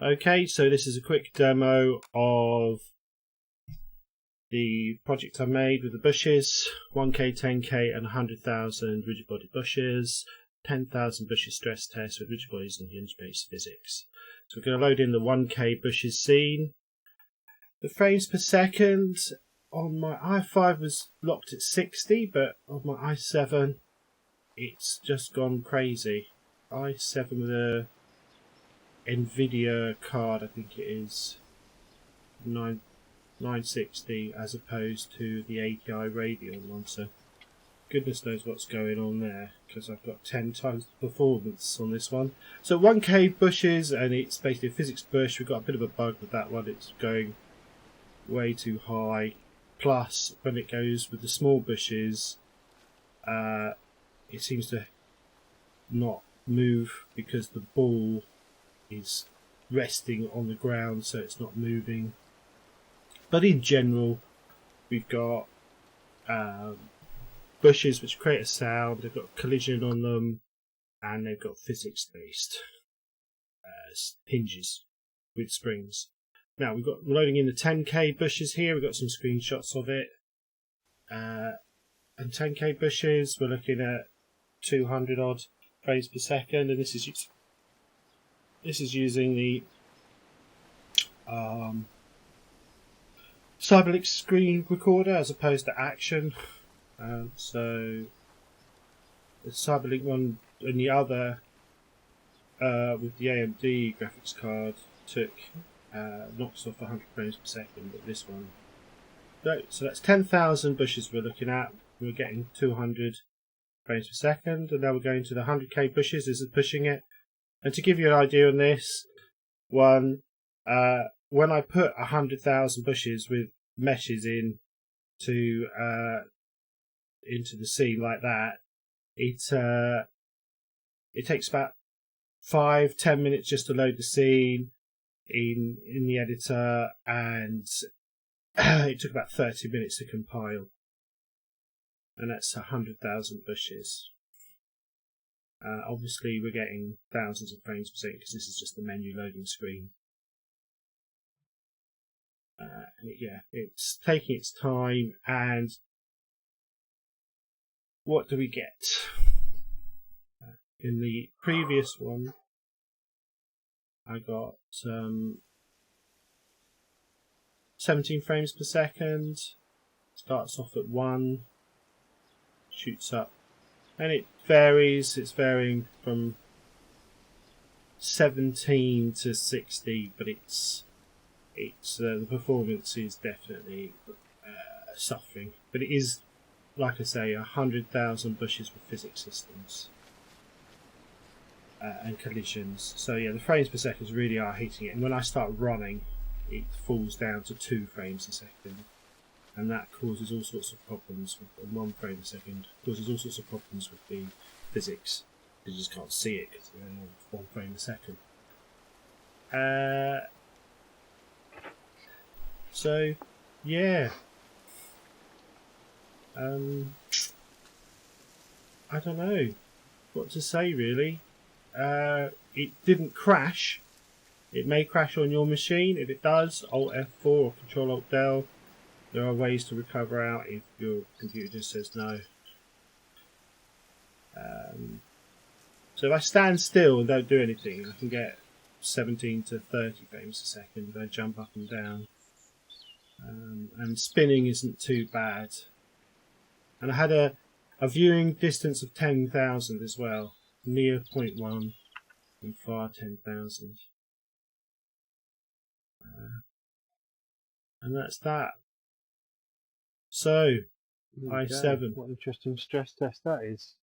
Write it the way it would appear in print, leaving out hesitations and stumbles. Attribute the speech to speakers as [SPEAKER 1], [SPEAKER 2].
[SPEAKER 1] Okay, so this is a quick demo of the project I made with the bushes, 1K, 10K and 100,000 rigid body bushes, 10,000 bushes stress test with rigid bodies and hinge-based physics. So we're going to load in the 1K bushes scene. The frames per second on my i5 was locked at 60, but on my i7 it's just gone crazy. i7 with a Nvidia card, I think it is 960 as opposed to the ATI Radeon one, so goodness knows what's going on there, because I've got 10 times the performance on this one. So 1K bushes, and it's basically a physics bush. We've got a bit of a bug with that one, it's going way too high, plus when it goes with the small bushes it seems to not move because the ball is resting on the ground, so it's not moving. But in general, we've got bushes which create a sound, they've got collision on them, and they've got physics-based hinges with springs. Now we're loading in the 10K bushes here. We've got some screenshots of it. And 10K bushes, we're looking at 200 odd frames per second, and this is using the Cyberlink screen recorder as opposed to Action. So the Cyberlink one and the other with the AMD graphics card knocks off 100 frames per second, but this one. So that's 10,000 bushes we're looking at. We're getting 200 frames per second, and now we're going to the 100K bushes. This is pushing it. And to give you an idea on this one, when I put 100,000 bushes with meshes into the scene like that, it takes about 5-10 minutes just to load the scene in the editor, and it took about 30 minutes to compile, and that's 100,000 bushes. Obviously we're getting thousands of frames per second because this is just the menu loading screen. Yeah, it's taking its time. And what do we get? In the previous one I got 17 frames per second. Starts off at 1, shoots up, and it varies. It's varying from 17 to 60, but the performance is definitely suffering. But it is, like I say, 100,000 bushes with physics systems and collisions. So yeah, the frames per second really are hitting it. And when I start running, it falls down to 2 frames a second. And that causes all sorts of problems with 1 frame a second. Causes all sorts of problems with the physics. You just can't see it because they're only 1 frame a second. So, yeah. I don't know what to say really. It didn't crash. It may crash on your machine. If it does, Alt F4 or Control Alt Del. There are ways to recover out if your computer just says no. So if I stand still and don't do anything, I can get 17 to 30 frames a second if I jump up and down. And spinning isn't too bad. And I had a viewing distance of 10,000 as well. Near 0.1 and far 10,000. And that's that. So, i7.
[SPEAKER 2] What an interesting stress test that is.